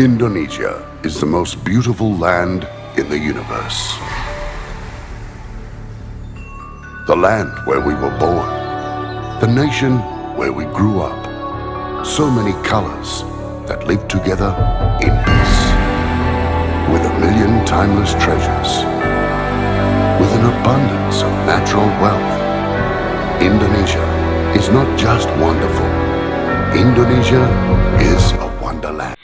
Indonesia is the most beautiful land in the universe. The land where we were born. The nation where we grew up. So many colors that live together in peace. With a million timeless treasures. With an abundance of natural wealth. Indonesia is not just wonderful. Indonesia is a wonderland.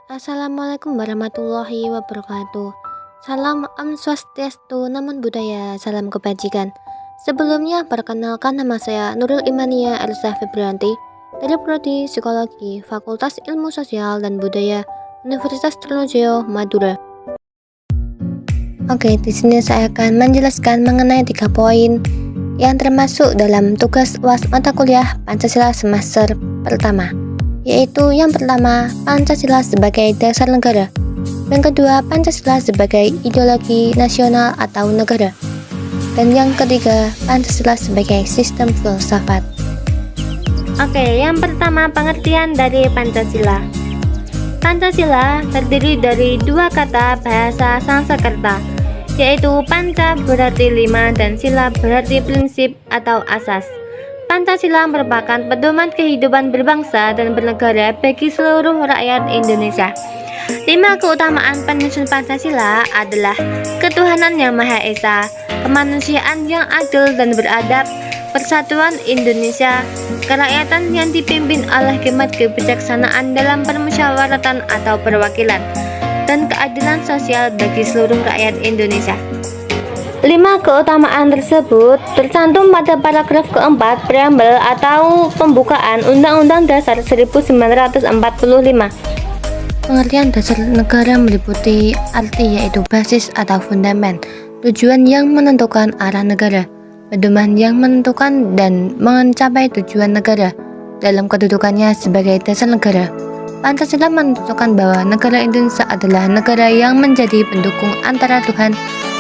Assalamualaikum warahmatullahi wabarakatuh. Salam Om Swastiastu, Namo Buddhaya, salam kebajikan. Sebelumnya, perkenalkan nama saya Nurul Imania Elsa Febrianti dari Prodi Psikologi Fakultas Ilmu Sosial dan Budaya Universitas Trunojoyo, Madura. Oke, di sini saya akan menjelaskan mengenai 3 poin yang termasuk dalam tugas UAS mata kuliah Pancasila semester pertama, yaitu yang pertama, Pancasila sebagai dasar negara, yang kedua, Pancasila sebagai ideologi nasional atau negara, dan yang ketiga, Pancasila sebagai sistem filsafat. Oke, yang pertama pengertian dari Pancasila. Pancasila terdiri dari 2 kata bahasa Sanskerta, yaitu panca berarti 5 dan sila berarti prinsip atau asas. Pancasila merupakan pedoman kehidupan berbangsa dan bernegara bagi seluruh rakyat Indonesia. 5 keutamaan penyusun Pancasila adalah ketuhanan yang Maha Esa, kemanusiaan yang adil dan beradab, persatuan Indonesia, kerakyatan yang dipimpin oleh khidmat kebijaksanaan dalam permusyawaratan atau perwakilan, dan keadilan sosial bagi seluruh rakyat Indonesia. 5 keutamaan tersebut tercantum pada paragraf keempat preambel atau pembukaan Undang-Undang Dasar 1945. Pengertian dasar negara meliputi arti yaitu basis atau fundamen, tujuan yang menentukan arah negara, pedoman yang menentukan dan mencapai tujuan negara dalam kedudukannya sebagai dasar negara. Pancasila menentukan bahwa negara Indonesia adalah negara yang menjadi pendukung antara Tuhan,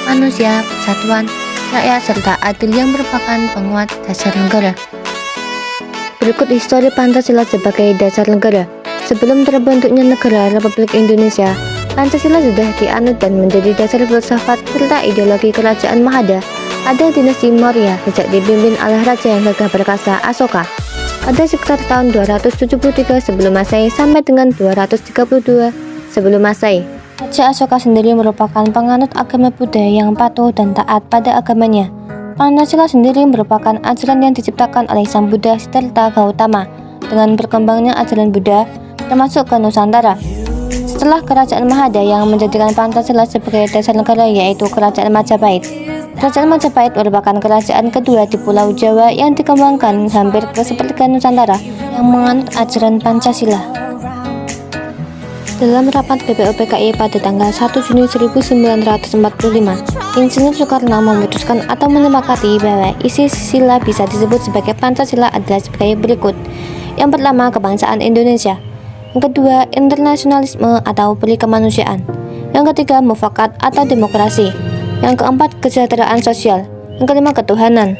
manusia, persatuan, rakyat, serta adil yang merupakan penguat dasar negara. Berikut histori Pancasila sebagai dasar negara. Sebelum terbentuknya negara Republik Indonesia, Pancasila sudah dianut dan menjadi dasar filsafat serta ideologi kerajaan Mahada. Ada dinasti Maurya sejak dipimpin oleh raja yang gagah perkasa Asoka. Pada sekitar tahun 273 sebelum Masehi sampai dengan 232 sebelum Masehi. Raja Asoka sendiri merupakan penganut agama Buddha yang patuh dan taat pada agamanya. Pancasila sendiri merupakan ajaran yang diciptakan oleh Sang Buddha Siddhartha Gautama. Dengan berkembangnya ajaran Buddha termasuk ke Nusantara. Setelah kerajaan Mahada yang menjadikan Pancasila sebagai dasar negara yaitu Kerajaan Majapahit. Kerajaan Majapahit merupakan kerajaan kedua di Pulau Jawa yang dikembangkan hampir ke sepertiga Nusantara yang menganut ajaran Pancasila. Dalam rapat BPUPKI pada tanggal 1 Juni 1945, Insinyur Soekarno memutuskan atau menyepakati bahwa isi sila bisa disebut sebagai Pancasila adalah sebagai berikut. Yang pertama, kebangsaan Indonesia. Yang kedua, internasionalisme atau peri kemanusiaan. Yang ketiga, mufakat atau demokrasi. Yang keempat, kesejahteraan sosial. Yang kelima, ketuhanan.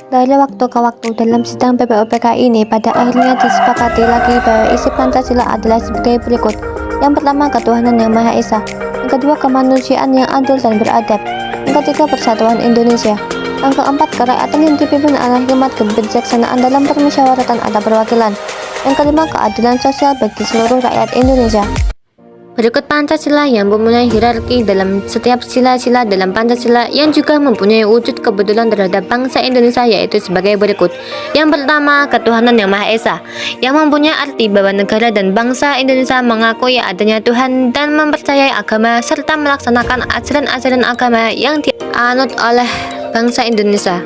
Dari waktu ke waktu dalam sidang BPUPKI ini pada akhirnya disepakati lagi bahwa isi Pancasila adalah sebagai berikut. Yang pertama, ketuhanan yang Maha Esa. Yang kedua, kemanusiaan yang adil dan beradab. Yang ketiga, persatuan Indonesia. Yang keempat, kerakyatan yang dipimpin oleh khidmat kebijaksanaan dalam permusyawaratan atau perwakilan. Yang kelima, keadilan sosial bagi seluruh rakyat Indonesia. Berikut Pancasila yang mempunyai hierarki dalam setiap sila-sila dalam Pancasila yang juga mempunyai wujud kebetulan terhadap bangsa Indonesia yaitu sebagai berikut. Yang pertama, ketuhanan yang Maha Esa, yang mempunyai arti bahwa negara dan bangsa Indonesia mengakui adanya Tuhan dan mempercayai agama serta melaksanakan ajaran-ajaran agama yang dianut oleh bangsa Indonesia.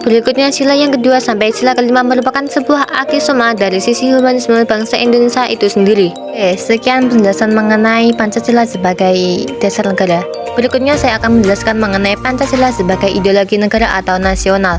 Berikutnya sila yang kedua sampai sila kelima merupakan sebuah aksioma dari sisi humanisme bangsa Indonesia itu sendiri. Oke, sekian penjelasan mengenai Pancasila sebagai dasar negara. Berikutnya saya akan menjelaskan mengenai Pancasila sebagai ideologi negara atau nasional.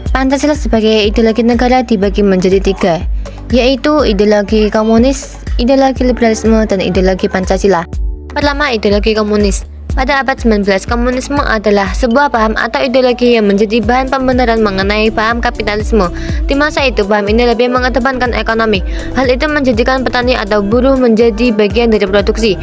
Pancasila sebagai ideologi negara dibagi menjadi 3, yaitu ideologi komunis, ideologi liberalisme, dan ideologi Pancasila. Pertama, ideologi komunis. Pada abad 19, komunisme adalah sebuah paham atau ideologi yang menjadi bahan pembenaran mengenai paham kapitalisme. Di masa itu, paham ini lebih mengedepankan ekonomi. Hal itu menjadikan petani atau buruh menjadi bagian dari produksi.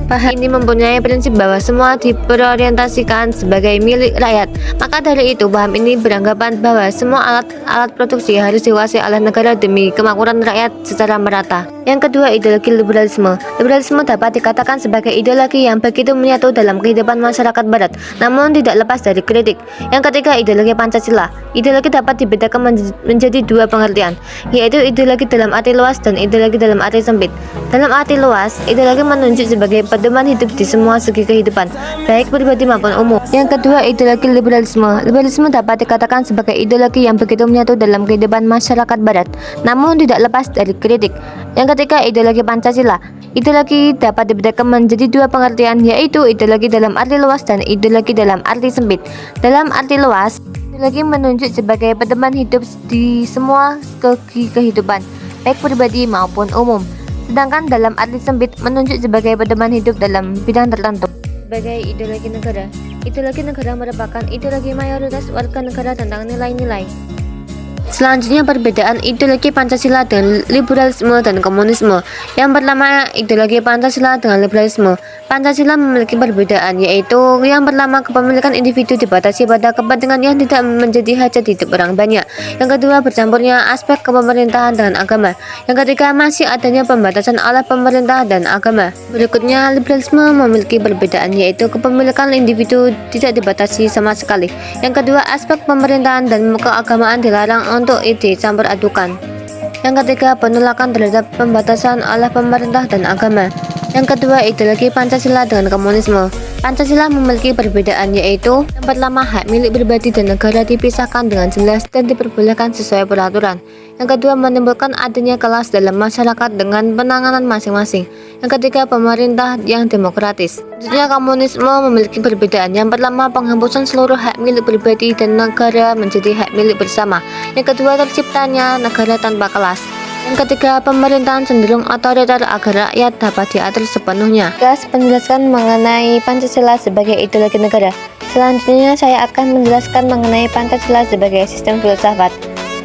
Paham ini mempunyai prinsip bahwa semua diperorientasikan sebagai milik rakyat. Maka dari itu, paham ini beranggapan bahwa semua alat produksi harus dikuasai oleh negara demi kemakmuran rakyat secara merata. Yang kedua, ideologi liberalisme. Liberalisme dapat dikatakan sebagai ideologi yang begitu menyatu dalam kehidupan masyarakat barat, namun tidak lepas dari kritik. Yang ketiga, ideologi Pancasila. Ideologi dapat dibedakan menjadi dua pengertian, yaitu ideologi dalam arti luas dan ideologi dalam arti sempit. Dalam arti luas, ideologi menunjuk sebagai pedoman hidup di semua segi kehidupan, baik pribadi maupun umum. Yang kedua, ideologi liberalisme. Liberalisme dapat dikatakan sebagai ideologi yang begitu menyatu dalam kehidupan masyarakat barat, namun tidak lepas dari kritik. Yang ketiga, ideologi Pancasila. Ideologi dapat dibedakan menjadi dua pengertian, yaitu ideologi dalam arti luas dan ideologi dalam arti sempit. Dalam arti luas, ideologi menunjuk sebagai pedoman hidup di semua segi kehidupan, baik pribadi maupun umum. Sedangkan dalam arti sempit menunjuk sebagai pedoman hidup dalam bidang tertentu. Sebagai ideologi negara merupakan ideologi mayoritas warga negara tentang nilai-nilai. Selanjutnya, perbedaan ideologi Pancasila dengan liberalisme dan komunisme. Yang pertama, ideologi Pancasila dengan liberalisme. Pancasila memiliki perbedaan, yaitu yang pertama, kepemilikan individu dibatasi pada kepentingan yang tidak menjadi hajat hidup orang banyak. Yang kedua, bercampurnya aspek kepemerintahan dengan agama. Yang ketiga, masih adanya pembatasan oleh pemerintah dan agama. Berikutnya, liberalisme memiliki perbedaan, yaitu kepemilikan individu tidak dibatasi sama sekali. Yang kedua, aspek pemerintahan dan keagamaan dilarang untuk dicampur adukan. Yang ketiga, penolakan terhadap pembatasan oleh pemerintah dan agama. Yang kedua, ideologi Pancasila dengan komunisme. Pancasila memiliki perbedaan, yaitu yang pertama, hak milik pribadi dan negara dipisahkan dengan jelas dan diperbolehkan sesuai peraturan. Yang kedua, menimbulkan adanya kelas dalam masyarakat dengan penanganan masing-masing. Yang ketiga, pemerintah yang demokratis. Selanjutnya, komunisme memiliki perbedaan. Yang pertama, penghapusan seluruh hak milik pribadi dan negara menjadi hak milik bersama. Yang kedua, terciptanya negara tanpa kelas. Yang ketiga, pemerintahan cenderung otoriter agar rakyat dapat diatur sepenuhnya. Penjelasan mengenai Pancasila sebagai ideologi negara. Selanjutnya, saya akan menjelaskan mengenai Pancasila sebagai sistem filsafat.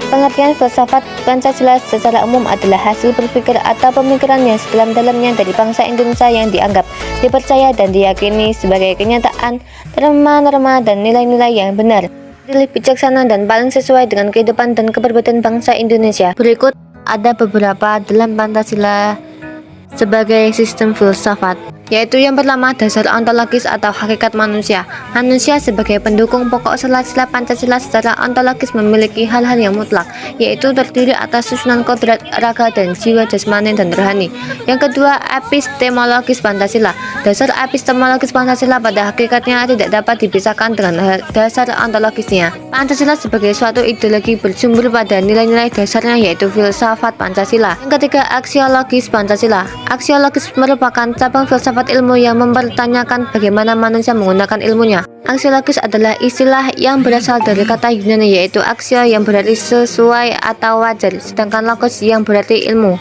Pengertian filsafat Pancasila secara umum adalah hasil berpikir atau pemikiran yang sedalam-dalamnya dari bangsa Indonesia yang dianggap, dipercaya, dan diyakini sebagai kenyataan, norma-norma, dan nilai-nilai yang benar, adil, bijaksana, dan paling sesuai dengan kehidupan dan kepribadian bangsa Indonesia. Berikut ada beberapa dalam Pancasila sebagai sistem filsafat, yaitu yang pertama, dasar ontologis atau hakikat manusia. Manusia sebagai pendukung pokok sila-sila Pancasila secara ontologis memiliki hal-hal yang mutlak, yaitu terdiri atas susunan kodrat, raga, dan jiwa jasmani dan rohani. Yang kedua, epistemologis Pancasila. Dasar epistemologis Pancasila pada hakikatnya tidak dapat dipisahkan dengan dasar ontologisnya. Pancasila sebagai suatu ideologi bersumber pada nilai-nilai dasarnya, yaitu filsafat Pancasila. Yang ketiga, aksiologis Pancasila. Aksiologis merupakan cabang filsafat ilmu yang mempertanyakan bagaimana manusia menggunakan ilmunya. Aksiologis adalah istilah yang berasal dari kata Yunani, yaitu aksio yang berarti sesuai atau wajar, sedangkan logos yang berarti ilmu.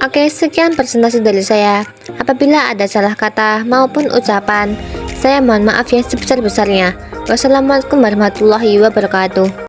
Oke, sekian presentasi dari saya. Apabila ada salah kata maupun ucapan, saya mohon maaf ya sebesar-besarnya. Wassalamualaikum warahmatullahi wabarakatuh.